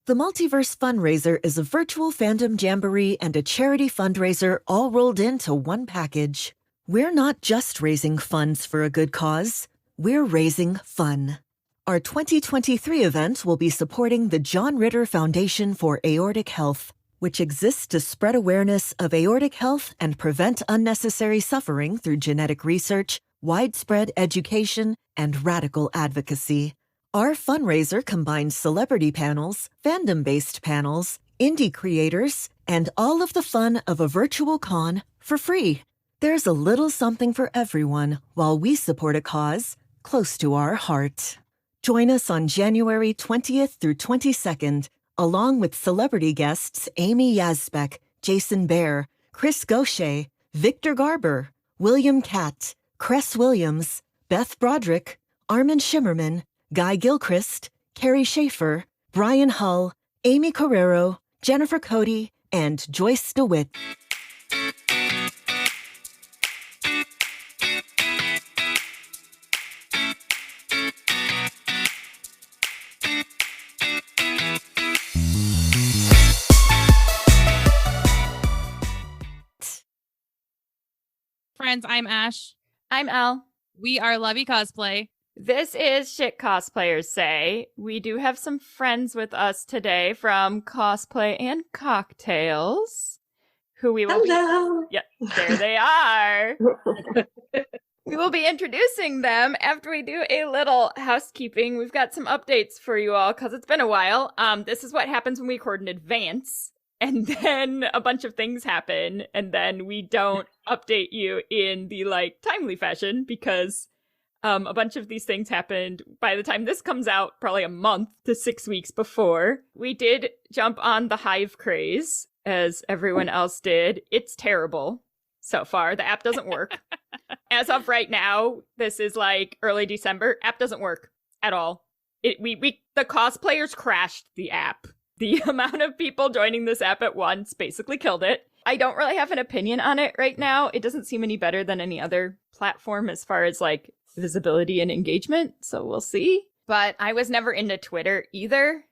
The Multiverse Fundraiser is a virtual fandom jamboree and a charity fundraiser all rolled into one package. We're not just raising funds for a good cause, we're raising fun. Our 2023 event will be supporting the John Ritter Foundation for Aortic Health, which exists to spread awareness of aortic health and prevent unnecessary suffering through genetic research, widespread education, and radical advocacy. Our fundraiser combines celebrity panels, fandom-based panels, indie creators, and all of the fun of a virtual con for free. There's a little something for everyone while we support a cause close to our heart. Join us on January 20th through 22nd, along with celebrity guests Amy Yazbek, Jason Bear, Chris Gaucher, Victor Garber, William Catt, Cress Williams, Beth Broderick, Armin Shimmerman, Guy Gilchrist, Carrie Schaefer, Brian Hull, Amy Carrero, Jennifer Cody, and Joyce DeWitt. Friends, I'm Ash. I'm Elle. We are Lovey Cosplay. This is Shit Cosplayers Say. We do have some friends with us today from Cosplay and Cocktails, who we will Hello. Yeah, there they are. We will be introducing them after we do a little housekeeping. We've got some updates for you all because it's been a while. This is what happens when we record in advance. And then a bunch of things happen, and then we don't update you in the, timely fashion, because a bunch of these things happened by the time this comes out, probably a month to 6 weeks before. We did jump on the Hive craze, as everyone else did. It's terrible so far. The app doesn't work. As of right now, this is, early December. App doesn't work at all. The cosplayers crashed the app. The amount of people joining this app at once basically killed it. I don't really have an opinion on it right now. It doesn't seem any better than any other platform as far as visibility and engagement. So we'll see. But I was never into Twitter either.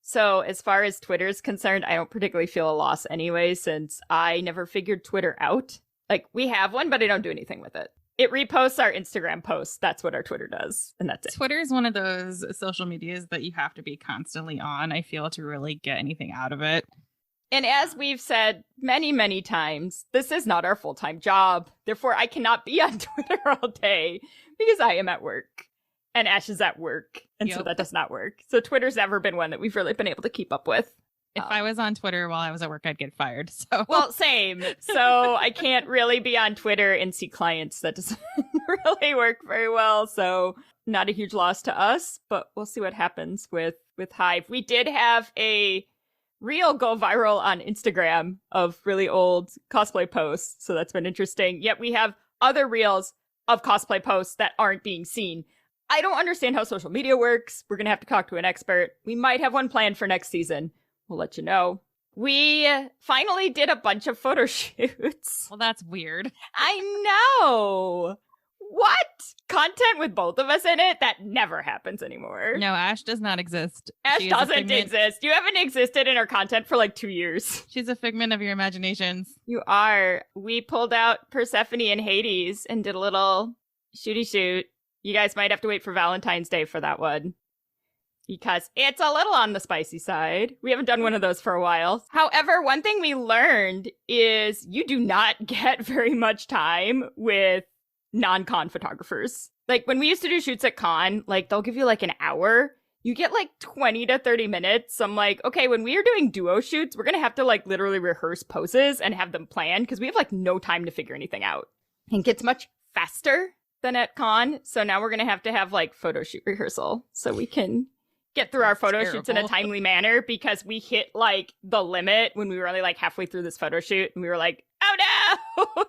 So as far as Twitter is concerned, I don't particularly feel a loss anyway, since I never figured Twitter out. We have one, but I don't do anything with it. It reposts our Instagram posts. That's what our Twitter does. And that's it. Twitter is one of those social medias that you have to be constantly on, I feel, to really get anything out of it. And as we've said many, many times, this is not our full-time job. Therefore, I cannot be on Twitter all day because I am at work. And Ash is at work. And so that does not work. So Twitter's never been one that we've really been able to keep up with. If I was on Twitter while I was at work, I'd get fired. So well, same. So I can't really be on Twitter and see clients. That doesn't really work very well. So not a huge loss to us, but we'll see what happens with Hive. We did have a reel go viral on Instagram of really old cosplay posts. So that's been interesting. Yet we have other reels of cosplay posts that aren't being seen. I don't understand how social media works. We're going to have to talk to an expert. We might have one planned for next season. We'll let you know. We finally did a bunch of photo shoots. Well, that's weird. I know. What? Content with both of us in it? That never happens anymore. No, Ash does not exist. Ash doesn't exist. You haven't existed in our content for 2 years. She's a figment of your imaginations. You are. We pulled out Persephone and Hades and did a little shooty shoot. You guys might have to wait for Valentine's Day for that one, because it's a little on the spicy side. We haven't done one of those for a while. However, one thing we learned is you do not get very much time with non-con photographers. When we used to do shoots at con, they'll give you an hour. You get 20 to 30 minutes. I'm okay, when we are doing duo shoots, we're going to have to literally rehearse poses and have them planned because we have no time to figure anything out. It gets much faster than at con. So now we're going to have photo shoot rehearsal so we can get through our photo shoots in a timely manner, because we hit the limit when we were only halfway through this photo shoot and we were oh no.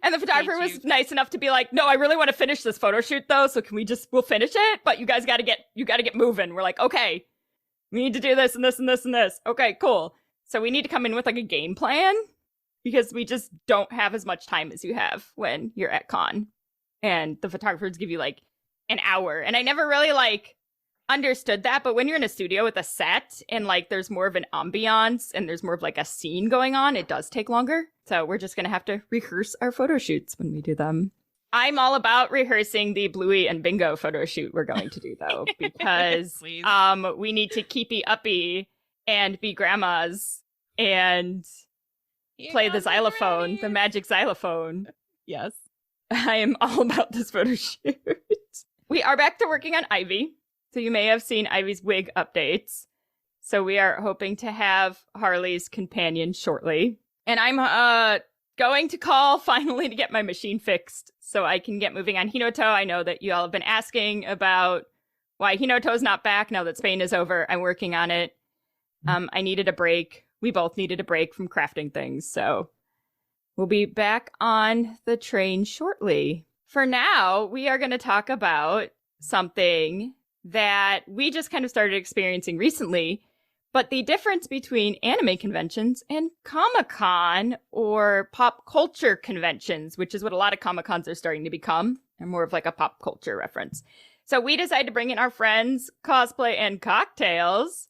And the photographer was nice enough to be no, I really want to finish this photo shoot though, so can we'll finish it, but you guys got to get moving. We're okay, we need to do this and this and this and this. Okay, cool. So we need to come in with a game plan, because we just don't have as much time as you have when you're at con. And the photographers give you an hour. And I never really understood that, but when you're in a studio with a set and like there's more of an ambiance and there's more of like a scene going on, it does take longer. So we're just going to have to rehearse our photo shoots when we do them. I'm all about rehearsing the Bluey and Bingo photo shoot we're going to do, though, because we need to keepy uppy and be grandmas and play the xylophone, the magic xylophone. Yes. I am all about this photo shoot. We are back to working on Ivy. So you may have seen Ivy's wig updates. So we are hoping to have Harley's companion shortly. And I'm going to call finally to get my machine fixed so I can get moving on Hinoto. I know that you all have been asking about why Hinoto's not back now that Spain is over. I'm working on it. I needed a break. We both needed a break from crafting things. So we'll be back on the train shortly. For now, we are going to talk about something that we just kind of started experiencing recently, but the difference between anime conventions and Comic-Con or pop culture conventions, which is what a lot of Comic-Cons are starting to become, and more of like a pop culture reference. So we decided to bring in our friends, Cosplay and Cocktails,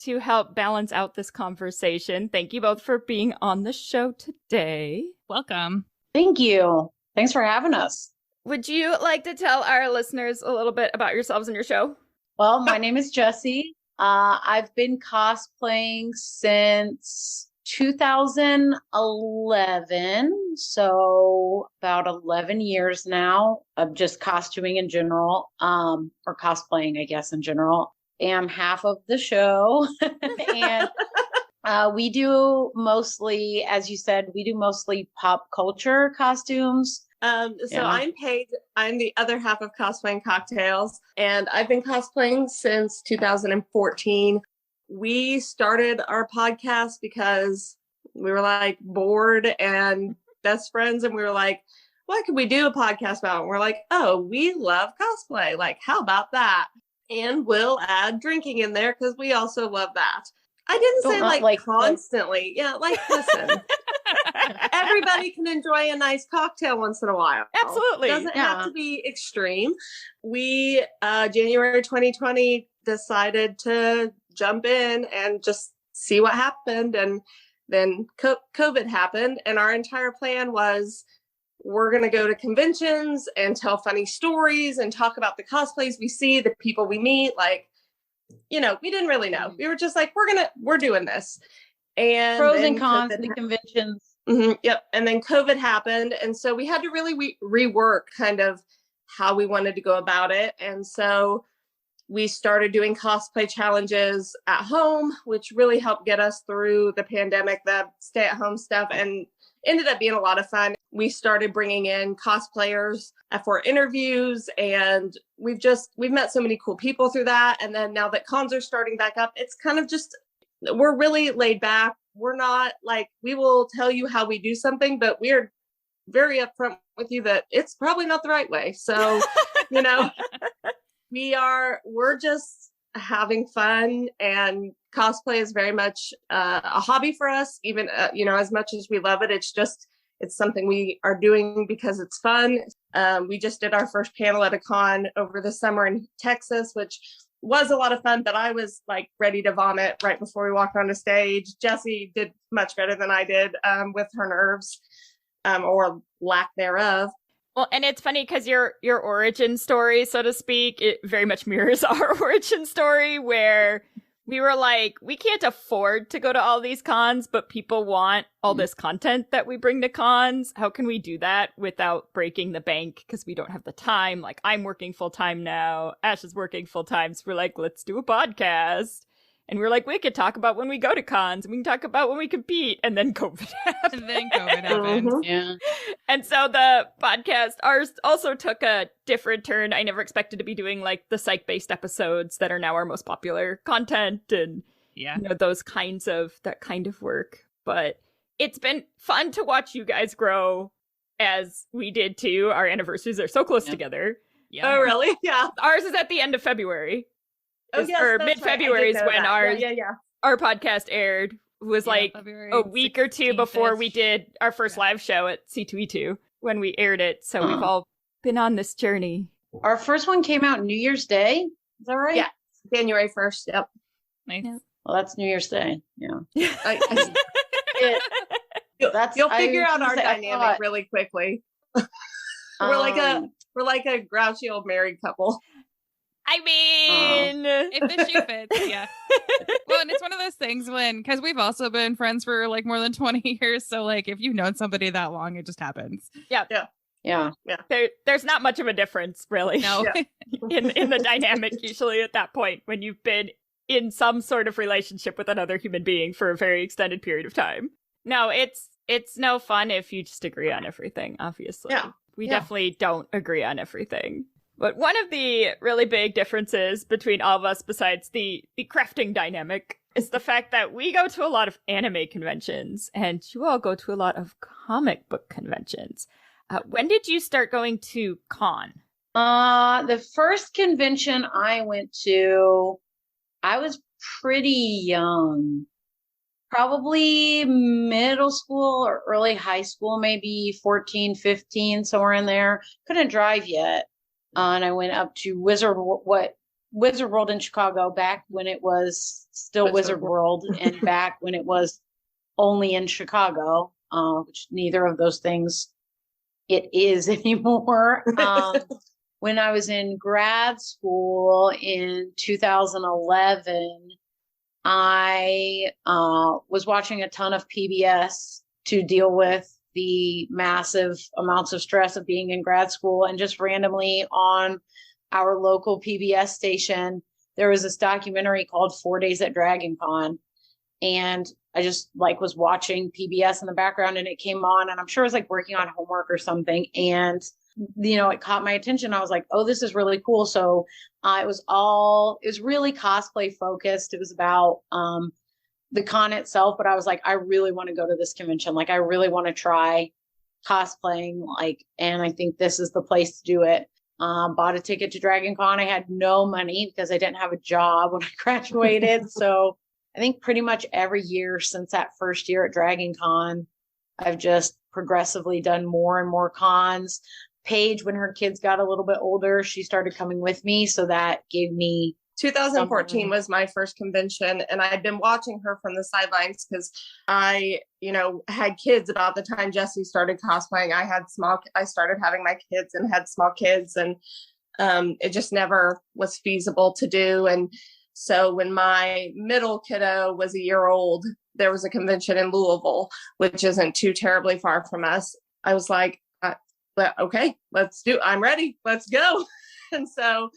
to help balance out this conversation. Thank you both for being on the show today. Welcome. Thank you. Thanks for having us. Would you like to tell our listeners a little bit about yourselves and your show? Well, my name is Jessie. I've been cosplaying since 2011, so about 11 years now of just costuming in general, or cosplaying, I guess, in general. Am half of the show, and we do mostly, as you said, we do mostly pop culture costumes. I'm Paige. I'm the other half of Cosplay and Cocktails, and I've been cosplaying since 2014. We started our podcast because we were like bored and best friends, and we were like, what could we do a podcast about? And we're like, oh, we love cosplay. Like, how about that? And we'll add drinking in there because we also love that. I didn't say like constantly. Yeah, like listen. Everybody can enjoy a nice cocktail once in a while. Absolutely. It doesn't have to be extreme. We, January 2020, decided to jump in and just see what happened. And then COVID happened. And our entire plan was we're going to go to conventions and tell funny stories and talk about the cosplays we see, the people we meet. Like, you know, we didn't really know. We were just like, we're doing this. And pros and cons of the conventions. Mm-hmm, yep. And then COVID happened. And so we had to really rework kind of how we wanted to go about it. And so we started doing cosplay challenges at home, which really helped get us through the pandemic, the stay-at-home stuff, and ended up being a lot of fun. We started bringing in cosplayers for interviews, and we've met so many cool people through that. And then now that cons are starting back up, it's kind of just, we're really laid back. We're not like, we will tell you how we do something, but we're very upfront with you that it's probably not the right way. So, you know, we're just having fun, and cosplay is very much a hobby for us. Even, you know, as much as we love it, it's something we are doing because it's fun. We just did our first panel at a con over the summer in Texas, which was a lot of fun, but I was like ready to vomit right before we walked on the stage. Jessie did much better than I did with her nerves, or lack thereof. Well, and it's funny because your origin story, so to speak, it very much mirrors our origin story, where we were like, we can't afford to go to all these cons, but people want all this content that we bring to cons. How can we do that without breaking the bank? Because we don't have the time. Like, I'm working full time now. Ash is working full time. So we're like, let's do a podcast. And we're like, we could talk about when we go to cons, and we can talk about when we compete. And then COVID happened. Mm-hmm. Yeah. And so the podcast, ours also took a different turn. I never expected to be doing like the psych-based episodes that are now our most popular content, and you know, that kind of work. But it's been fun to watch you guys grow as we did too. Our anniversaries are so close together. Yeah. Oh, really? Yeah. Ours is at the end of February. Oh, yes, or mid-February is when our podcast aired. It was like a week or two before we did our first live show at C2E2 when we aired it. So we've all been on this journey. Our first one came out New Year's Day. Is that right? Yeah. January 1st. Yep. Nice. Well, that's New Year's Day. Yeah. You'll figure out our I dynamic thought, really quickly. We're like a grouchy old married couple. I mean, If the shoe fits, yeah. Well, and it's one of those things because we've also been friends for like more than 20 years. So like, if you've known somebody that long, it just happens. yeah. There's not much of a difference, really. No. in the dynamic usually at that point when you've been in some sort of relationship with another human being for a very extended period of time. No, it's no fun if you just agree on everything, obviously. Yeah. We definitely don't agree on everything. But one of the really big differences between all of us, besides the crafting dynamic, is the fact that we go to a lot of anime conventions and you all go to a lot of comic book conventions. When did you start going to con? The first convention I went to, I was pretty young. Probably middle school or early high school, maybe 14, 15, somewhere in there. Couldn't drive yet. And I went up to Wizard World in Chicago back when it was still Wizard World and back when it was only in Chicago, which neither of those things it is anymore. When I was in grad school in 2011, I was watching a ton of PBS to deal with the massive amounts of stress of being in grad school, and just randomly on our local PBS station, there was this documentary called 4 Days at Dragoncon. And I just was watching PBS in the background and it came on, and I'm sure I was working on homework or something. And, it caught my attention. I was like, oh, this is really cool. So it was really cosplay focused. It was about the con itself, but I was like, I really want to go to this convention. I really want to try cosplaying, and I think this is the place to do it. Bought a ticket to Dragoncon. I had no money because I didn't have a job when I graduated. So I think pretty much every year since that first year at Dragoncon, I've just progressively done more and more cons. Paige, when her kids got a little bit older, she started coming with me. So that gave me 2014 was my first convention, and I'd been watching her from the sidelines because I, had kids about the time Jessie started cosplaying. I started having my kids and had small kids, and it just never was feasible to do. And so when my middle kiddo was a year old, there was a convention in Louisville, which isn't too terribly far from us. I was like, okay, I'm ready. Let's go. And so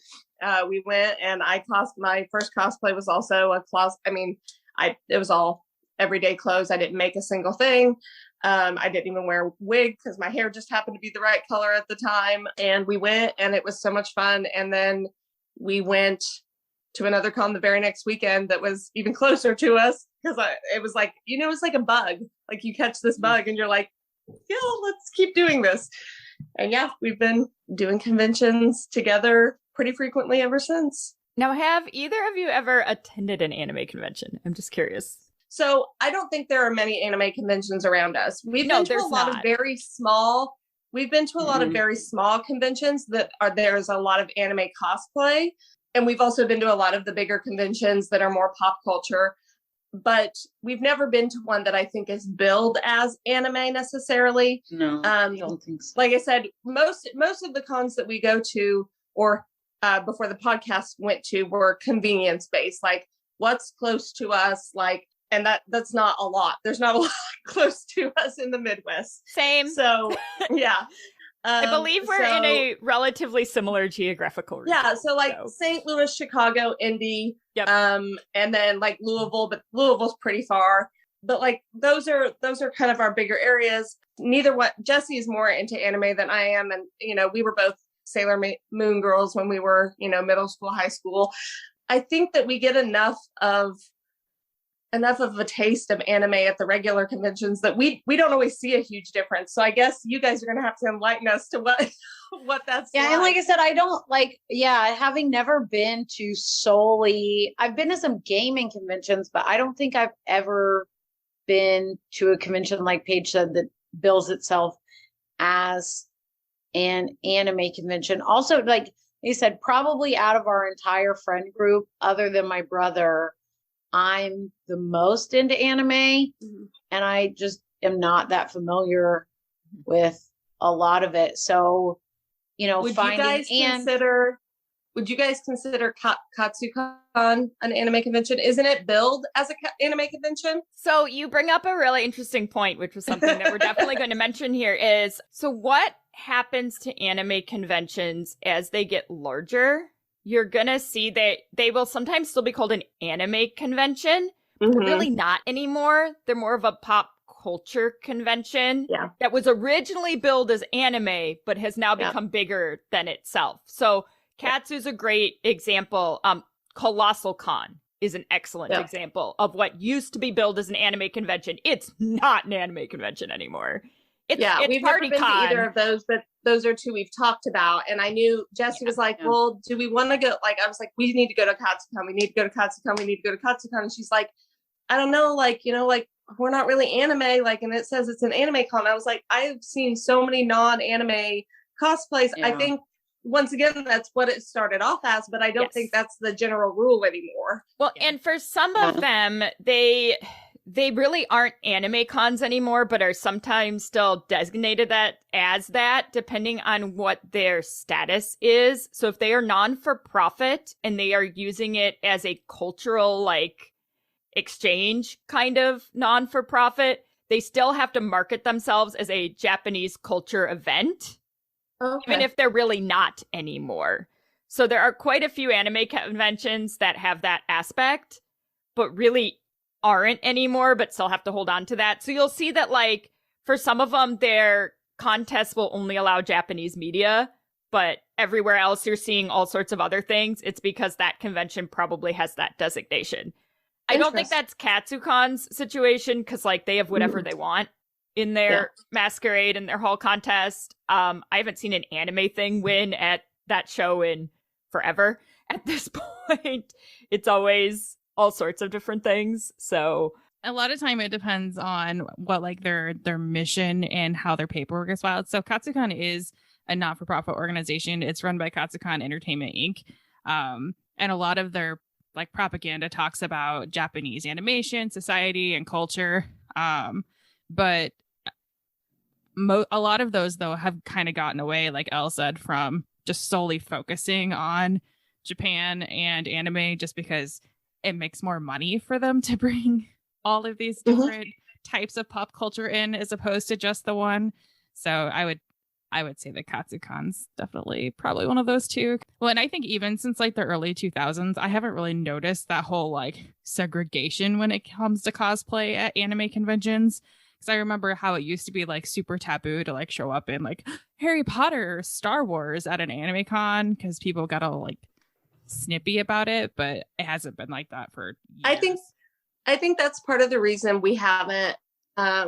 we went, and my first cosplay was also a closet. It was all everyday clothes. I didn't make a single thing. I didn't even wear a wig because my hair just happened to be the right color at the time. And we went, and it was so much fun. And then we went to another con the very next weekend that was even closer to us, because it was it's like a bug. You catch this bug and you're like, yeah, let's keep doing this. And yeah, we've been doing conventions together pretty frequently ever since. Now, have either of you ever attended an anime convention? I'm just curious. So I don't think there are many anime conventions around us. We've been to a lot of very small conventions there's a lot of anime cosplay. And we've also been to a lot of the bigger conventions that are more pop culture. But we've never been to one that I think is billed as anime necessarily. No, I don't think so. Like I said, most of the cons that we go to, or before the podcast went to, were convenience based. What's close to us, and that's not a lot. There's not a lot close to us in the Midwest. Same. So yeah. I believe we're in a relatively similar geographical region. Yeah, so St. Louis, Chicago, Indy, yep. And then Louisville, but Louisville's pretty far. But those are kind of our bigger areas. Jessie is more into anime than I am, and we were both Sailor Moon girls when we were middle school, high school. I think that we get enough of a taste of anime at the regular conventions that we don't always see a huge difference. So I guess you guys are going to have to enlighten us to what that's like. And like I said, I don't having never been to I've been to some gaming conventions, but I don't think I've ever been to a convention like Paige said that bills itself as an anime convention. Also, he said, probably out of our entire friend group, other than my brother, I'm the most into anime. Mm-hmm. And I just am not that familiar with a lot of it. So, you know, would you guys consider Katsucon an anime convention? Isn't it billed as an anime convention? So you bring up a really interesting point, which was something that we're definitely going to mention here is, so what happens to anime conventions as they get larger? You're going to see that they will sometimes still be called an anime convention, but they're really not anymore. They're more of a pop culture convention that was originally billed as anime, but has now become bigger than itself. So Katsu's a great example. Colossal Con is an excellent example of what used to be billed as an anime convention. It's not an anime convention anymore. It's we've never been to either of those, but those are two we've talked about. And I knew Jesse was like, well, do we want to go? Like, I was like, we need to go to Katsucon. We need to go to Katsucon. We need to go to Katsucon. And she's like, I don't know, like, you know, like, we're not really anime, like, and it says it's an anime con. I was like, I've seen so many non-anime cosplays. I think once again, that's what it started off as, but I don't think that's the general rule anymore. Well, and for some of them, they really aren't anime cons anymore, but are sometimes still designated as that, depending on what their status is. So if they are non-for-profit and they are using it as a cultural, like, exchange kind of non-for-profit, they still have to market themselves as a Japanese culture event. Even if they're really not anymore. So there are quite a few anime conventions that have that aspect, but really aren't anymore, but still have to hold on to that. So you'll see that, like, for some of them, their contests will only allow Japanese media, but everywhere else you're seeing all sorts of other things. It's because that convention probably has that designation. I don't think that's Katsucon's situation, because, like, they have whatever they want in their masquerade and their hall contest. I haven't seen an anime thing win at that show in forever. At this point, it's always all sorts of different things. So a lot of time it depends on what, like, their mission and how their paperwork is filed. So Katsucon is a not-for-profit organization. It's run by Katsucon Entertainment Inc. And a lot of their, like, propaganda talks about Japanese animation, society, and culture. But a lot of those, though, have kind of gotten away, like Elle said, from just solely focusing on Japan and anime, just because it makes more money for them to bring all of these different types of pop culture in, as opposed to just the one. So I would say that Katsucon's definitely probably one of those two. Well, and I think even since, like, the early 2000s, I haven't really noticed that whole, like, segregation when it comes to cosplay at anime conventions. Because I remember how it used to be, like, super taboo to, like, show up in, like, Harry Potter or Star Wars at an anime con, because people got all, like, snippy about it, but it hasn't been like that for years. I think that's part of the reason we haven't, I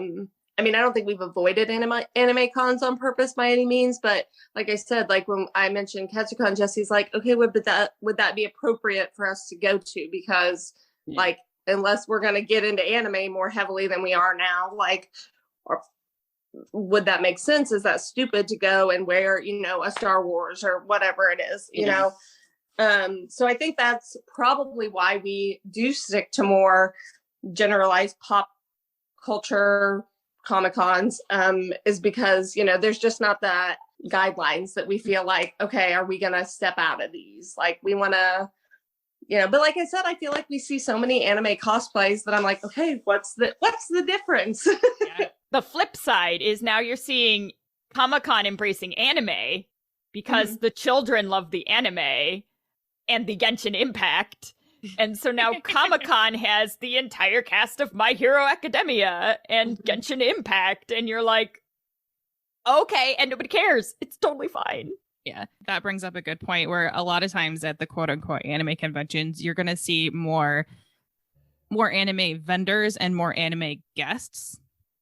mean, I don't think we've avoided anime cons on purpose by any means, but like I said, like, when I mentioned Katsucon, Jesse's like, okay, would that be appropriate for us to go to? Because like, unless we're going to get into anime more heavily than we are now, like, or would that make sense? Is that stupid to go and wear, you know, a Star Wars or whatever it is, you know? So I think that's probably why we do stick to more generalized pop culture Comic-Cons, is because, you know, there's just not that guidelines that we feel like, okay, are we going to step out of these? Like, we want to, you know, but like I said, I feel like we see so many anime cosplays that I'm like, okay, what's the difference? The flip side is now you're seeing Comic-Con embracing anime because the children love the anime and the Genshin Impact. And so now Comic-Con has the entire cast of My Hero Academia and Genshin Impact. And you're like, okay, and nobody cares. It's totally fine. Yeah, that brings up a good point where a lot of times at the quote unquote anime conventions, you're going to see more anime vendors and more anime guests,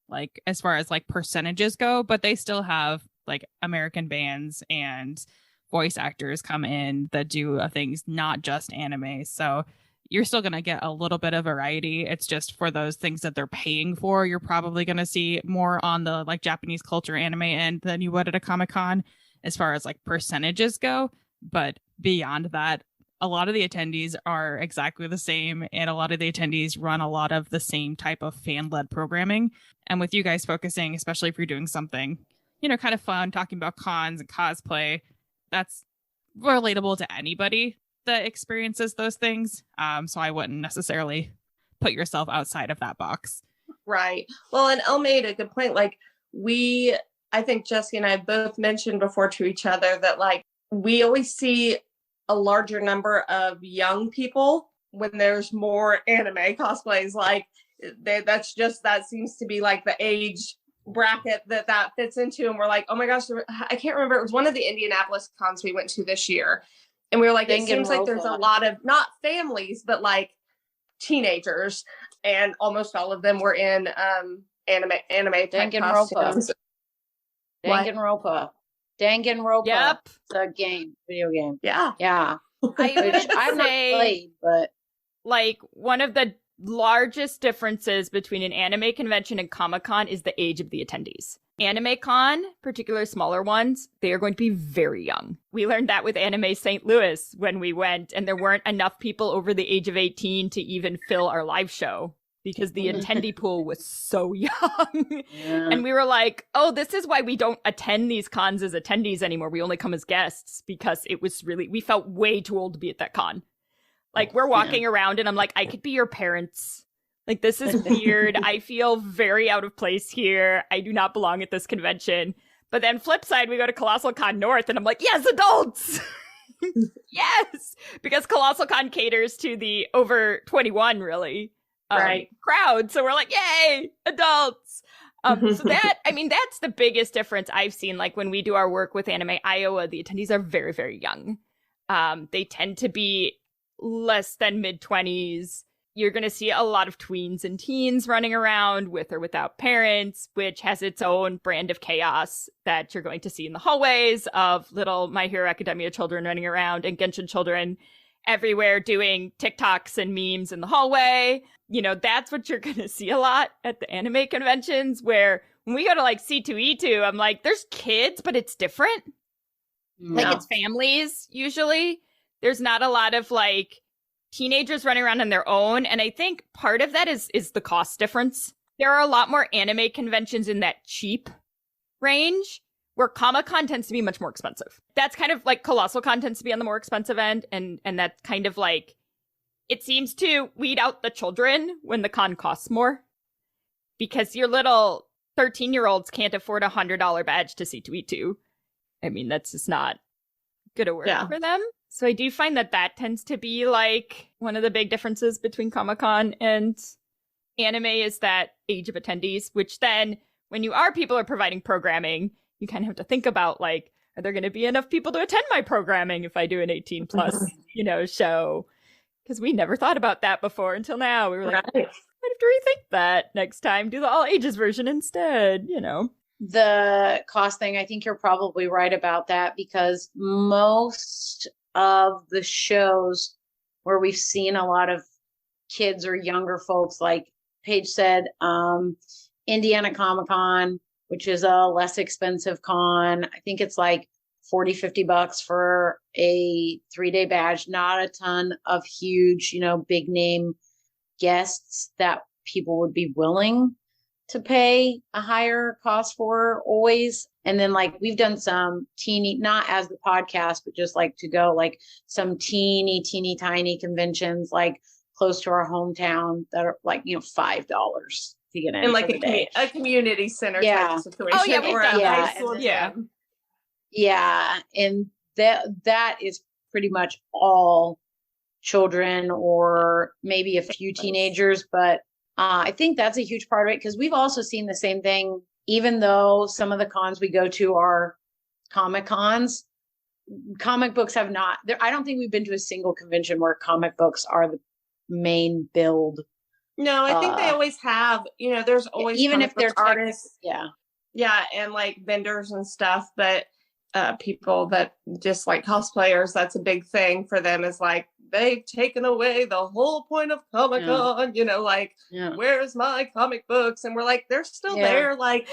like as far as like percentages go, but they still have like American bands and voice actors come in that do things not just anime. So you're still going to get a little bit of variety. It's just for those things that they're paying for, you're probably going to see more on the like Japanese culture anime end than you would at a Comic-Con as far as like percentages go. But beyond that, a lot of the attendees are exactly the same, and a lot of the attendees run a lot of the same type of fan-led programming. And with you guys focusing, especially if you're doing something, kind of fun, talking about cons and cosplay, that's relatable to anybody that experiences those things. So I wouldn't necessarily put yourself outside of that box. Right. Well, and Elle made a good point. Like, I think Jesse and I both mentioned before to each other that, like, we always see a larger number of young people when there's more anime cosplays. Like, that seems to be like the age bracket that fits into. And we're like, oh my gosh, I can't remember. It was one of the Indianapolis cons we went to this year. And we were like, it seems like there's a lot of, not families, but like teenagers. And almost all of them were in anime type costumes. Danganronpa. Danganronpa. Yep. It's a video game. Yeah. Yeah. I've not played, but like one of the largest differences between an anime convention and Comic-Con is the age of the attendees. Anime Con, particularly smaller ones, they are going to be very young. We learned that with Anime St. Louis when we went, and there weren't enough people over the age of 18 to even fill our live show because the attendee pool was so young. Yeah. And we were like, oh, this is why we don't attend these cons as attendees anymore. We only come as guests, because it was really, we felt way too old to be at that con. Like, we're walking around and I'm like, I could be your parents. Like, this is weird. I feel very out of place here. I do not belong at this convention. But then flip side, we go to Colossal Con North and I'm like, yes, adults. Yes. Because Colossal Con caters to the over 21, really, crowd. So we're like, yay, adults. So that's the biggest difference I've seen. Like, when we do our work with Anime Iowa, the attendees are very, very young. They tend to be less than mid-20s. You're going to see a lot of tweens and teens running around with or without parents, which has its own brand of chaos that you're going to see in the hallways of little My Hero Academia children running around and Genshin children everywhere doing TikToks and memes in the hallway. That's what you're going to see a lot at the anime conventions, where when we go to like C2E2, I'm like, there's kids, but it's different. No. Like, it's families usually. There's not a lot of like teenagers running around on their own. And I think part of that is the cost difference. There are a lot more anime conventions in that cheap range, where Comic-Con tends to be much more expensive. That's kind of like Colossal Con tends to be on the more expensive end. And that's kind of like, it seems to weed out the children when the con costs more, because your little 13-year-olds can't afford $100 badge to C2E2. I mean, that's just not going to work for them. So I do find that tends to be like one of the big differences between Comic-Con and anime, is that age of attendees, which then when people are providing programming, you kind of have to think about, like, are there going to be enough people to attend my programming if I do an 18 plus, show? Because we never thought about that before until now. We were like, I have to rethink that next time. Do the all ages version instead, The cost thing, I think you're probably right about that, because most of the shows where we've seen a lot of kids or younger folks, like Paige said, Indiana Comic-Con, which is a less expensive con. I think it's like $40-50 for a 3-day badge. Not a ton of huge, big name guests that people would be willing to pay a higher cost for always. And then, like, we've done some teeny, not as the podcast, but just like to go, like, some teeny tiny conventions, like close to our hometown, that are like, $5 to get in. And like a community center type situation. Oh yeah, we've done that. Yeah. And that is pretty much all children or maybe a few teenagers, but I think that's a huge part of it, because we've also seen the same thing. Even though some of the cons we go to are comic cons, comic books have not. I don't think we've been to a single convention where comic books are the main build. No, I think they always have. There's always, even if they're artists, yeah, and like vendors and stuff. But people that just like cosplayers, that's a big thing for them. Is like, they've taken away the whole point of Comic-Con, where's my comic books? And we're like, they're still there. Like,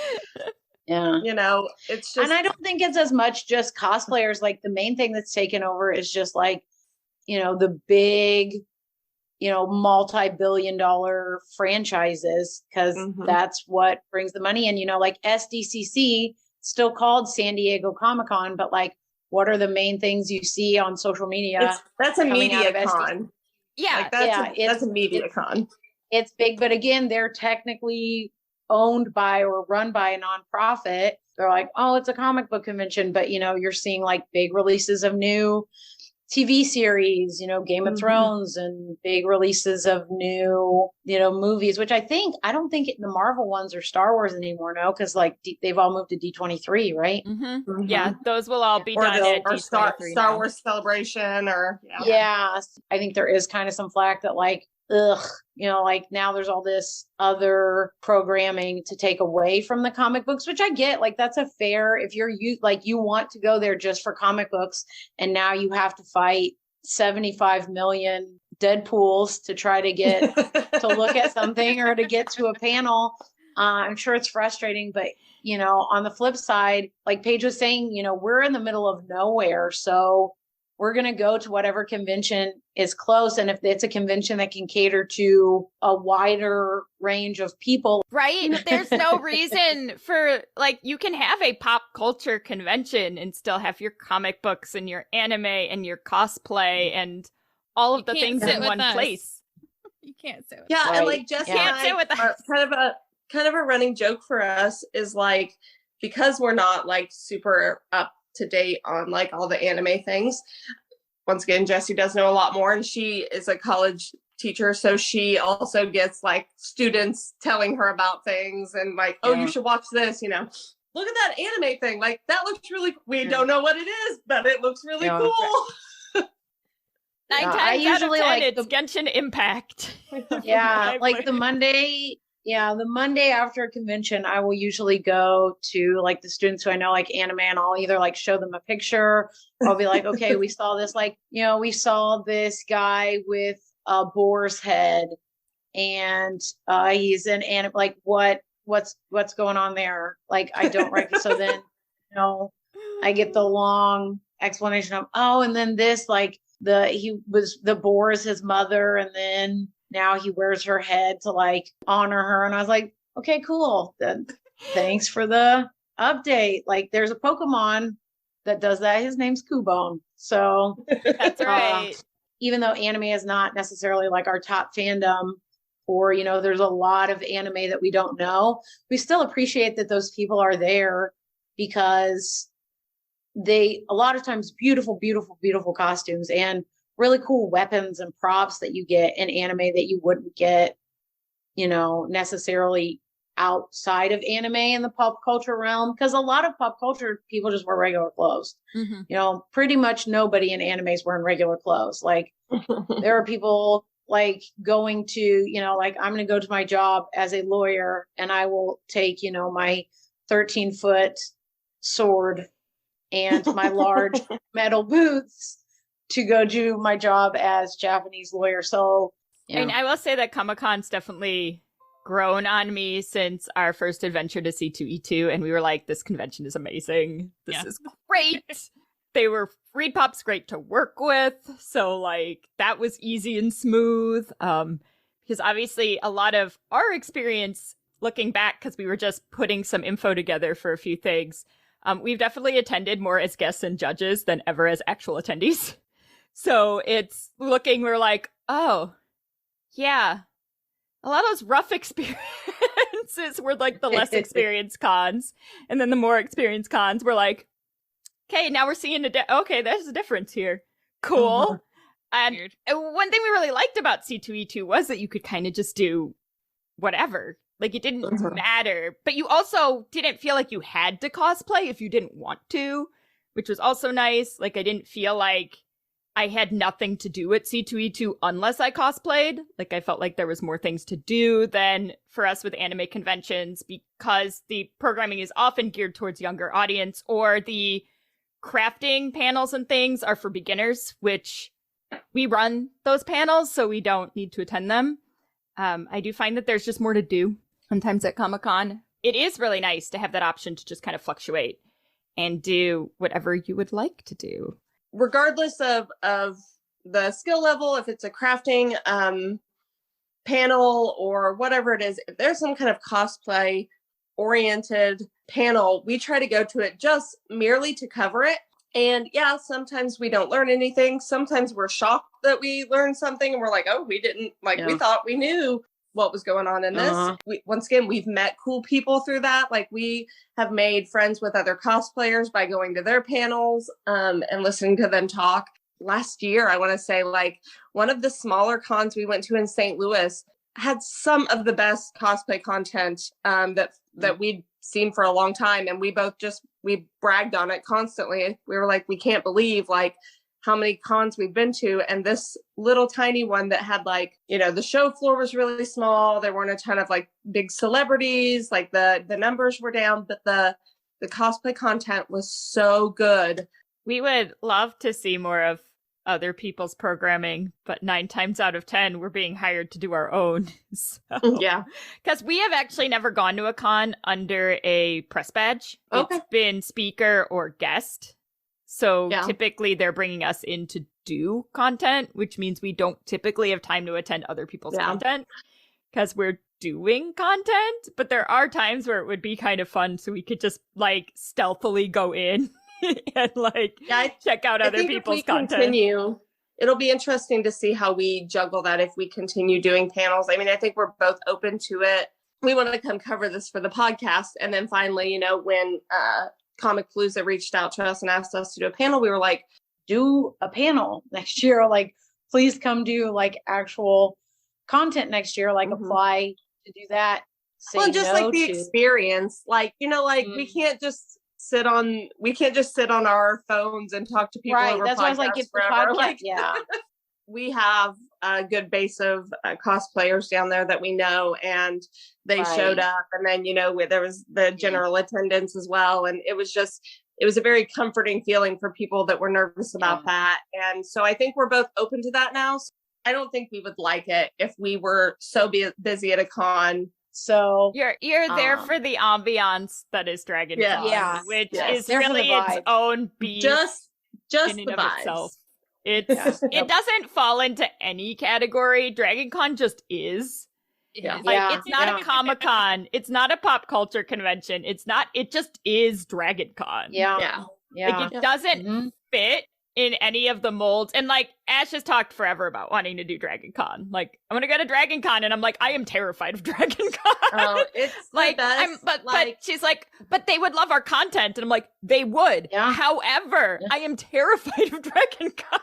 Yeah. You know, it's just. And I don't think it's as much just cosplayers. Like the main thing that's taken over is just like, the big, multi-billion-dollar franchises, because that's what brings the money in. Like SDCC, still called San Diego Comic-Con, but like, what are the main things you see on social media? That's a media con. Yeah, like that's a media con. It's big, but again, they're technically owned by or run by a nonprofit. They're like, oh, it's a comic book convention, but you're seeing like big releases of new TV series, Game of Thrones, and big releases of new, movies, which I don't think the Marvel ones are Star Wars anymore, no, because like they've all moved to D23, right? Yeah, those will all be done at D23 Star Wars Celebration, or I think there is kind of some flack that like, like now there's all this other programming to take away from the comic books, which I get. Like that's a fair, if you want to go there just for comic books, and now you have to fight 75 million Deadpools to try to get to look at something or to get to a panel. I'm sure it's frustrating, but on the flip side, like Paige was saying, we're in the middle of nowhere, so we're going to go to whatever convention is close. And if it's a convention that can cater to a wider range of people. Right. There's no reason for, like, you can have a pop culture convention and still have your comic books and your anime and your cosplay and all of the things in one place. You can't sit with us. us. And like Jessica and I, kind of a running joke for us is like, because we're not like super up to date on like all the anime things. Once again, Jessie does know a lot more, and she is a college teacher, so she also gets like students telling her about things and like, oh, you should watch this, look at that anime thing, like that looks really, we don't know what it is, but it looks really cool. 9 times out of 10 it's Genshin Impact. Like the Monday after a convention, I will usually go to like the students who I know like anime, and I'll either like show them a picture, or I'll be like, okay, we saw this, like, we saw this guy with a boar's head, and he's an anime, like what's going on there? Like, I don't so then, I get the long explanation of, oh, and then this, like the boar is his mother, and then now he wears her head to like honor her. And I was like, okay, cool. Then thanks for the update. Like there's a Pokemon that does that. His name's Cubone. So that's right. Even though anime is not necessarily like our top fandom, or, there's a lot of anime that we don't know, we still appreciate that those people are there, because a lot of times beautiful, beautiful, beautiful costumes and really cool weapons and props that you get in anime that you wouldn't get, necessarily outside of anime in the pop culture realm. Because a lot of pop culture people just wear regular clothes. Pretty much nobody in anime is wearing regular clothes. Like there are people like going to, like I'm going to go to my job as a lawyer, and I will take, my 13-foot sword and my large metal boots to go do my job as Japanese lawyer. So, and I will say that Comic-Con's definitely grown on me since our first adventure to C2E2, and we were like, this convention is amazing. This is great. They were Reed Pop's great to work with, so like that was easy and smooth. Because obviously a lot of our experience looking back, because we were just putting some info together for a few things, we've definitely attended more as guests and judges than ever as actual attendees. So it's looking, we're like, oh, yeah, a lot of those rough experiences were like the less experienced cons. And then the more experienced cons were like, okay, now we're seeing okay, there's a difference here. Cool. And one thing we really liked about C2E2 was that you could kind of just do whatever. Like, it didn't matter. But you also didn't feel like you had to cosplay if you didn't want to, which was also nice. Like, I didn't feel like I had nothing to do at C2E2 unless I cosplayed. Like, I felt like there was more things to do than for us with anime conventions, because the programming is often geared towards younger audience, or the crafting panels and things are for beginners, which we run those panels, so we don't need to attend them. I do find that there's just more to do sometimes at Comic-Con, it is really nice to have that option to just kind of fluctuate and do whatever you would like to do. Regardless of the skill level, if it's a crafting panel or whatever it is, if there's some kind of cosplay oriented panel, we try to go to it just merely to cover it. And yeah, sometimes we don't learn anything. Sometimes we're shocked that we learned something and we're like, oh, we didn't, like, we thought we knew what was going on in this. Once again, we've met cool people through that. Like, we have made friends with other cosplayers by going to their panels and listening to them talk. Last year, I want to say, like, one of the smaller cons we went to in St. Louis had some of the best cosplay content that we'd seen for a long time. And we both we bragged on it constantly. We were like, we can't believe, like, how many cons we've been to. And this little tiny one that had, like, you know, the show floor was really small. There weren't a ton of, like, big celebrities. Like, the numbers were down, but the cosplay content was so good. We would love to see more of other people's programming, but 9 times out of 10, we're being hired to do our own. So, yeah. Because we have actually never gone to a con under a press badge. Okay. It's been speaker or guest. So typically they're bringing us in to do content, which means we don't typically have time to attend other people's content because we're doing content. But there are times where it would be kind of fun so we could just, like, stealthily go in and, like, check out other people's content. It'll be interesting to see how we juggle that if we continue doing panels. I mean, I think we're both open to it. We want to come cover this for the podcast. And then finally, you know, when Comicpalooza reached out to us and asked us to do a panel, we were like, do a panel next year. Like, please come do, like, actual content next year. Like, apply to do that. Well, just like the experience, like, you know, like we can't just sit on our phones and talk to people. Right. That's why I was like, it's the podcast. Like, we have a good base of cosplayers down there that we know, and they showed up. And then, you know, there was the general attendance as well. And it was a very comforting feeling for people that were nervous about that. And so I think we're both open to that now. So I don't think we would like it if we were so busy at a con. So you're there for the ambiance that is Dragoncon, which is really its own beast. Just in the and of vibes. Itself. It doesn't fall into any category. Dragoncon just is. It's not a Comic-Con. It's not a pop culture convention. It just is Dragoncon. Like, it doesn't fit in any of the molds. And, like, Ash has talked forever about wanting to do Dragoncon. Like, I'm gonna go to Dragoncon, and I'm like, I am terrified of Dragoncon. Oh, it's like, but she's like, but they would love our content, and I'm like, they would. However, I am terrified of Dragoncon.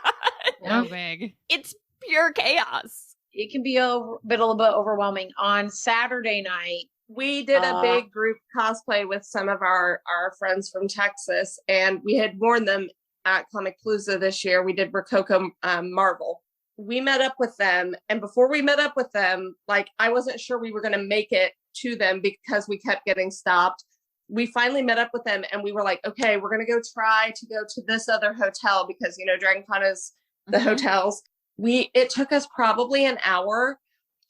So big. It's pure chaos. It can be a little bit overwhelming. On Saturday night, we did a big group cosplay with some of our friends from Texas, and we had warned them at Comicpalooza this year. We did Rococo Marvel. We met up with them, and before we met up with them, like, I wasn't sure we were going to make it to them because we kept getting stopped. We finally met up with them, and we were like, okay, we're going to try to go to this other hotel because, you know, Dragoncon is the hotels. It took us probably an hour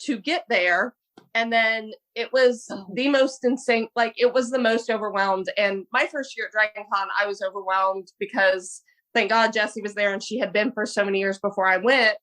to get there. And then it was the most insane, like, it was the most overwhelmed. And my first year at Dragoncon, I was overwhelmed because, thank God, Jessie was there and she had been for so many years before I went.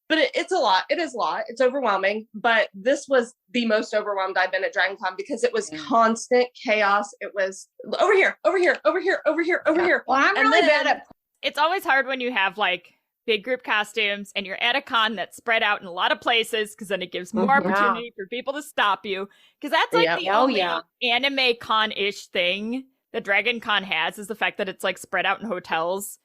But it's a lot. It is a lot. It's overwhelming. But this was the most overwhelmed I've been at Dragoncon because it was constant chaos. It was over here, over here, over here, over here, over here. Well, I'm really bad at... It's always hard when you have, like, big group costumes and you're at a con that's spread out in a lot of places, because then it gives more opportunity for people to stop you, because that's like the only anime con-ish thing that Dragoncon has, is the fact that it's, like, spread out in hotels,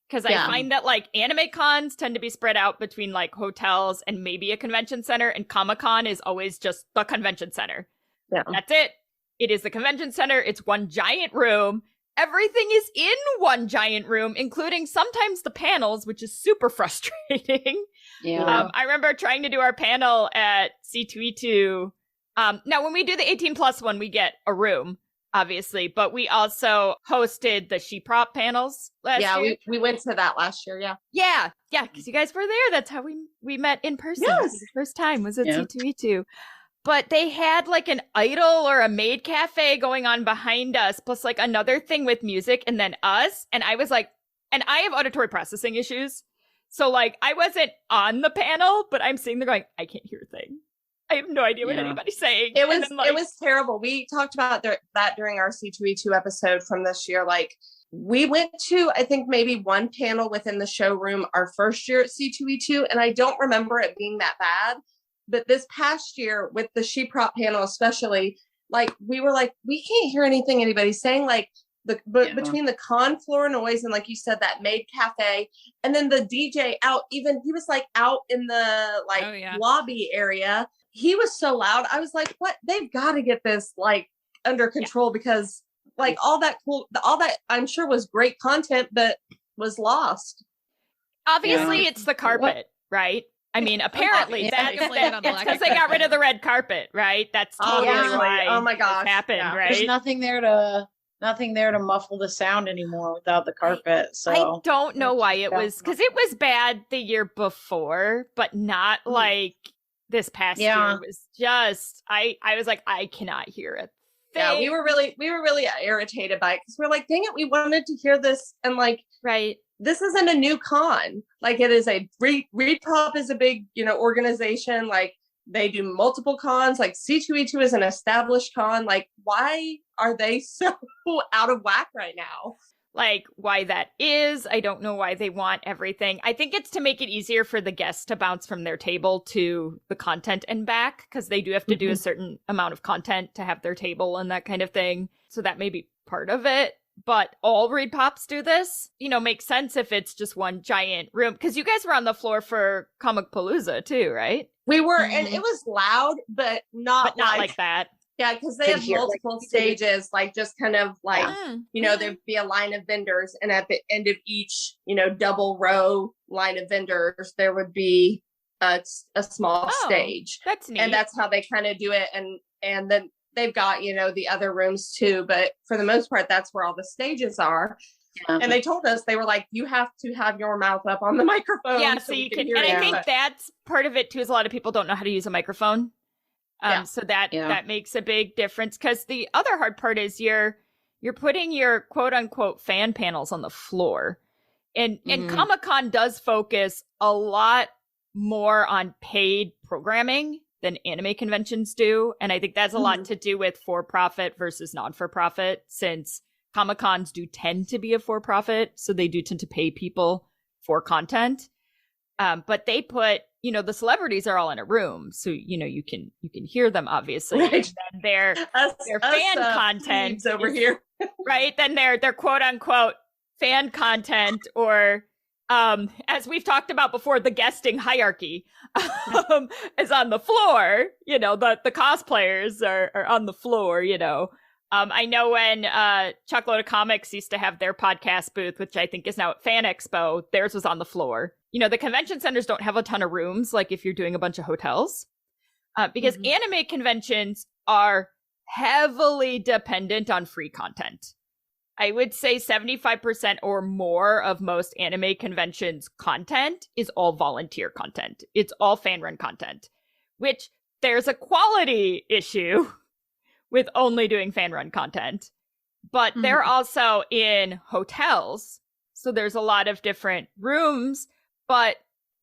because I find that, like, anime cons tend to be spread out between, like, hotels and maybe a convention center, and Comic-Con is always just the convention center. That's it. It is the convention center. It's one giant room. Everything is in one giant room, including sometimes the panels, which is super frustrating. I remember trying to do our panel at C2E2. Now, when we do the 18+ one, we get a room, obviously, but we also hosted the She-Prop panels last year. We went to that last year, Yeah, because you guys were there. That's how we met in person. Yes. The first time was at C2E2. but they had like an idol or a maid cafe going on behind us, plus like another thing with music, and then us. And I was like, and I have auditory processing issues. So like I wasn't on the panel, but I'm sitting there going, I can't hear a thing. I have no idea what anybody's saying. It was terrible. We talked about that during our C2E2 episode from this year. Like we went to, I think maybe one panel within the showroom our first year at C2E2, and I don't remember it being that bad. But this past year with the She Prop panel, especially, like we were like, we can't hear anything anybody's saying. Like between the con floor noise and, like you said, that maid cafe, and then the DJ out, even he was like out in the lobby area. He was so loud. I was like, what? They've got to get this like under control because like all that I'm sure was great content, but was lost. Obviously it's the carpet, right? I mean, apparently that's because they got rid of the red carpet, right? That's totally why. Oh my gosh, happened, right? There's nothing there to muffle the sound anymore without the carpet. So I don't know why it was, because it was bad the year before, but not like this past year. It was just I was like, I cannot hear it. Yeah, we were really irritated by it because we're like, dang it, we wanted to hear this, and like, right, this isn't a new con. Like it is a Reed Pop is a big organization. Like they do multiple cons. Like C2E2 is an established con. Like why are they so out of whack right now? Like why that is, I don't know why they want everything. I think it's to make it easier for the guests to bounce from their table to the content and back, because they do have to do a certain amount of content to have their table and that kind of thing. So that may be part of it. But all Reed Pops do this, makes sense if it's just one giant room. Because you guys were on the floor for Comic Palooza too, right? We were, and it was loud, but not like that. Yeah, because they have multiple stages, like just kind of like, there'd be a line of vendors, and at the end of each, double row line of vendors, there would be a small stage. That's neat. And that's how they kind of do it. And then they've got, the other rooms too. But for the most part, that's where all the stages are. Yeah. And they told us, they were like, you have to have your mouth up on the microphone. Yeah, so you can hear it. And I think that's part of it too, is a lot of people don't know how to use a microphone. So that makes a big difference, because the other hard part is you're putting your quote unquote fan panels on the floor, and Comic-Con does focus a lot more on paid programming than anime conventions do, and I think that's a lot to do with for-profit versus non-for-profit, since Comic-Cons do tend to be a for-profit, so they do tend to pay people for content. But they put, the celebrities are all in a room, so you can hear them, obviously. Right. And then their fan content over here, right? Then their quote unquote fan content, or as we've talked about before, the guesting hierarchy is on the floor. The cosplayers are on the floor. I know when Chuckload of Comics used to have their podcast booth, which I think is now at Fan Expo, theirs was on the floor. The convention centers don't have a ton of rooms, like if you're doing a bunch of hotels, because anime conventions are heavily dependent on free content. I would say 75% or more of most anime conventions' content is all volunteer content. It's all fan-run content, which there's a quality issue with only doing fan-run content. But they're also in hotels, so there's a lot of different rooms. But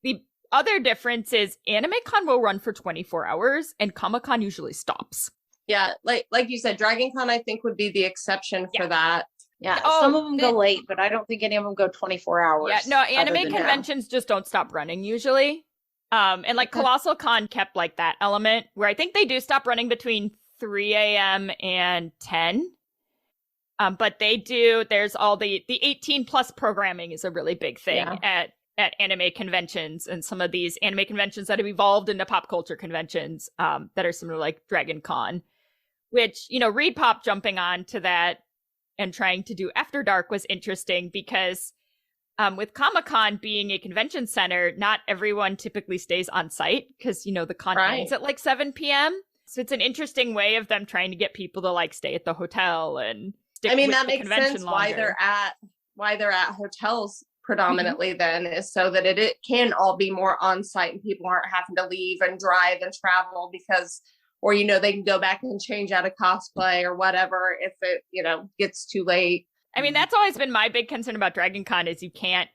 the other difference is AnimeCon will run for 24 hours and Comic-Con usually stops. Yeah, like you said, Dragoncon I think would be the exception for that. Yeah, some of them go late, but I don't think any of them go 24 hours. Yeah, no, anime conventions just don't stop running usually. And like Colossal Con kept like that element where I think they do stop running between 3 a.m. and 10. But they do, there's all the 18 plus programming is a really big thing at anime conventions, and some of these anime conventions that have evolved into pop culture conventions that are similar, like Dragoncon, which, Reed Pop jumping on to that and trying to do After Dark was interesting because with Comic-Con being a convention center, not everyone typically stays on site because, the con ends at like 7 p.m. So it's an interesting way of them trying to get people to like stay at the hotel and stick with that makes sense longer. why they're at hotels predominantly then, is so that it can all be more on site and people aren't having to leave and drive and travel, because or, they can go back and change out a cosplay or whatever if it, gets too late. I mean, that's always been my big concern about DragonCon is you can't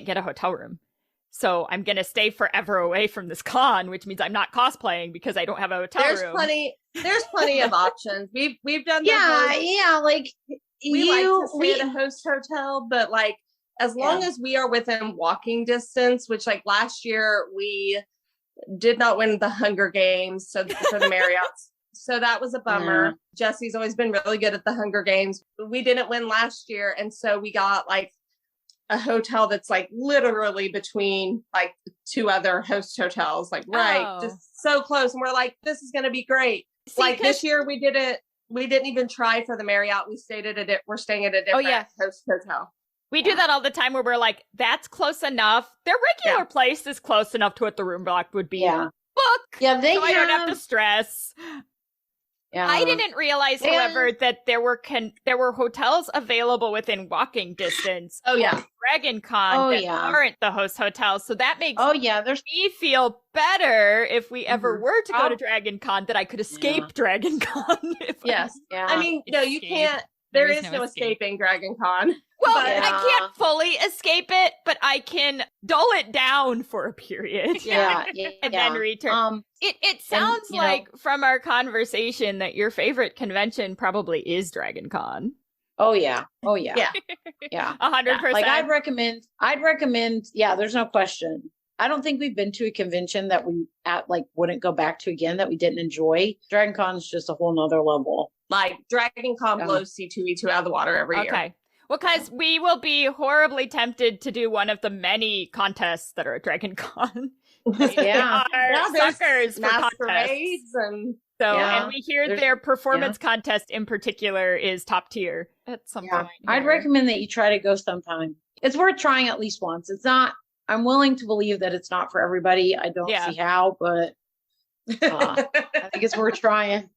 get a hotel room. So I'm going to stay forever away from this con, which means I'm not cosplaying because I don't have a hotel room. There's plenty of options. We've done like we like to stay at a host hotel, but like as long as we are within walking distance, which like last year we did not win the Hunger Games for the Marriotts. So that was a bummer. Yeah. Jesse's always been really good at the Hunger Games. We didn't win last year. And so we got like a hotel that's like literally between like two other host hotels, like just so close. And we're like, this is going to be great. See, like this year we didn't even try for the Marriott. We stayed we're staying at a different host hotel. We do that all the time where we're like, that's close enough. Their regular place is close enough to what the room block would be. Yeah. Book. Yeah, I don't have to stress. Yeah. I didn't realize, however, that there were hotels available within walking distance. Oh yeah, DragonCon that aren't the host hotels, so that makes me feel better if we ever were to go to DragonCon that I could escape DragonCon. I mean, no, you can't. There is no escaping DragonCon. Well, I can't fully escape it, but I can dull it down for a period. And then return. It sounds like from our conversation that your favorite convention probably is DragonCon. Oh yeah. 100%. Like I'd recommend. Yeah, there's no question. I don't think we've been to a convention that we wouldn't go back to again that we didn't enjoy. DragonCon is just a whole nother level. Like DragonCon blows C2E2 out of the water every year. Okay. Well, because we will be horribly tempted to do one of the many contests that are at DragonCon. Suckers for contests. And we hear their performance contest in particular is top tier at some point. I'd recommend that you try to go sometime. It's worth trying at least once. It's not. I'm willing to believe that it's not for everybody. I don't see how, but I think it's worth trying.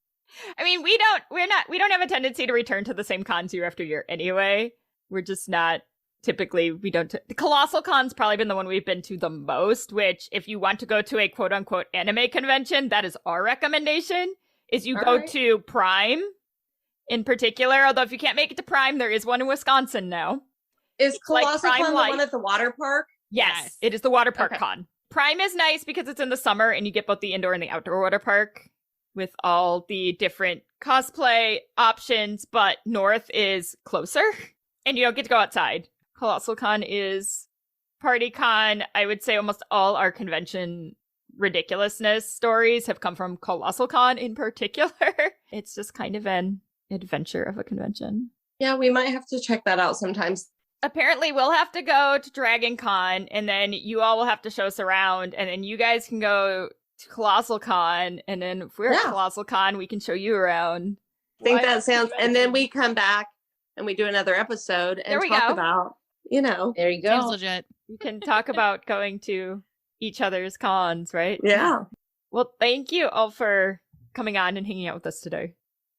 I mean, we don't have a tendency to return to the same cons year after year anyway. We're just not typically, the Colossal Con's probably been the one we've been to the most, which if you want to go to a quote unquote anime convention, that is our recommendation, is you go to Prime in particular. Although if you can't make it to Prime, there is one in Wisconsin now. Is Colossal Con the one at the water park? Yes, it is the water park con. Prime is nice because it's in the summer and you get both the indoor and the outdoor water park with all the different cosplay options, but North is closer and you don't get to go outside. Colossal Con is party con. I would say almost all our convention ridiculousness stories have come from Colossal Con in particular. It's just kind of an adventure of a convention. Yeah, we might have to check that out sometimes. Apparently, we'll have to go to DragonCon, and then you all will have to show us around, and then you guys can go to Colossal Con, and then if we're at Colossal Con, we can show you around. I think that sounds, and then we come back and we do another episode and talk about, There you go. Seems legit. We can talk about going to each other's cons, right? Yeah. Well, thank you all for coming on and hanging out with us today.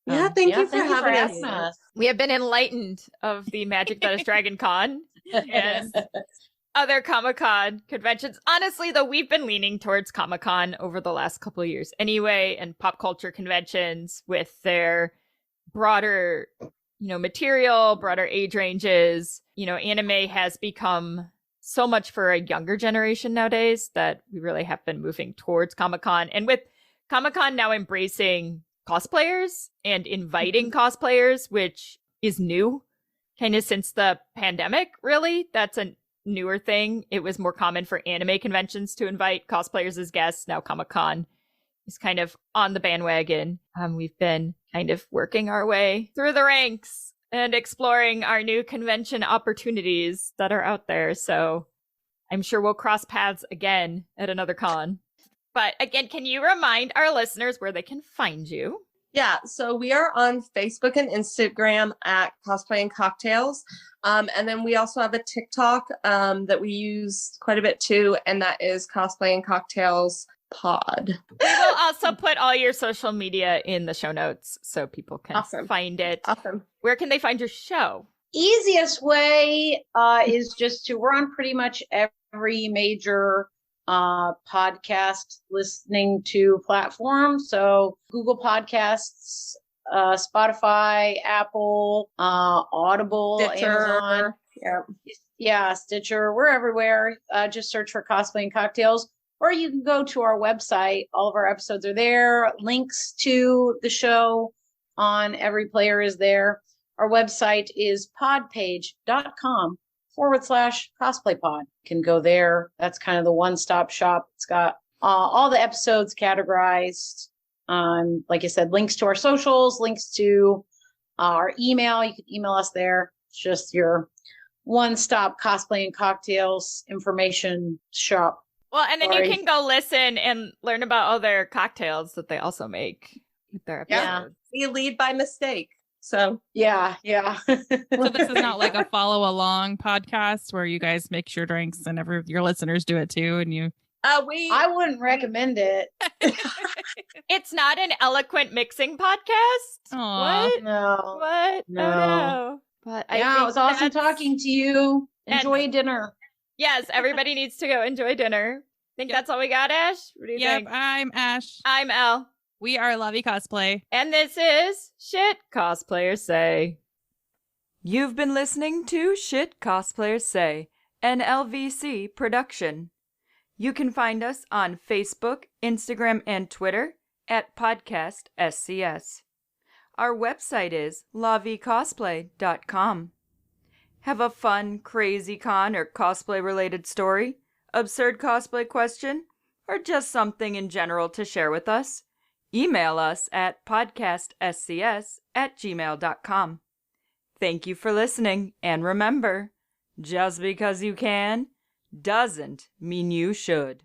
Yeah, thank you for having us. We have been enlightened of the magic that is DragonCon and other Comic-Con conventions. Honestly, though, we've been leaning towards Comic-Con over the last couple of years anyway, and pop culture conventions with their broader, material, broader age ranges. Anime has become so much for a younger generation nowadays that we really have been moving towards Comic-Con. And with Comic-Con now embracing cosplayers and inviting cosplayers, which is new kind of since the pandemic, really. That's a newer thing. It was more common for anime conventions to invite cosplayers as guests. Now Comic-Con is kind of on the bandwagon. We've been kind of working our way through the ranks and exploring our new convention opportunities that are out there. So I'm sure we'll cross paths again at another con. But again, can you remind our listeners where they can find you? Yeah, so we are on Facebook and Instagram at Cosplay and Cocktails. And then we also have a TikTok that we use quite a bit too, and that is Cosplay and Cocktails Pod. We will also put all your social media in the show notes so people can find it. Awesome. Where can they find your show? Easiest way is just we're on pretty much every major podcast listening to platform. So Google Podcasts, Spotify, Apple, Audible, Stitcher. Amazon. Yeah. Yeah, Stitcher. We're everywhere. Just search for Cosplay and Cocktails. Or you can go to our website. All of our episodes are there. Links to the show on every player is there. Our website is podpage.com/cosplaypod. You can go there. That's kind of the one-stop shop. It's got all the episodes categorized. Like I said, links to our socials, links to our email. You can email us there. It's just your one-stop Cosplay and Cocktails information shop. Well, and then you can go listen and learn about all their cocktails that they also make with their episodes. We lead by mistake. So yeah. So this is not like a follow along podcast where you guys make your drinks and your listeners do it too, and you. I wouldn't recommend it. It's not an eloquent mixing podcast. Aww. What? No. What? No. Oh, no. But I Yeah, think it was awesome that's- talking to you. Enjoy And- dinner. Yes, everybody needs to go enjoy dinner. Think that's all we got, Ash? What do you Yep, think? I'm Ash. I'm Elle. We are Lovey Cosplay. And this is Shit Cosplayers Say. You've been listening to Shit Cosplayers Say, an LVC production. You can find us on Facebook, Instagram, and Twitter at Podcast SCS. Our website is lavicosplay.com. Have a fun, crazy con or cosplay-related story, absurd cosplay question, or just something in general to share with us? Email us at podcastscs@gmail.com. Thank you for listening, and remember, just because you can doesn't mean you should.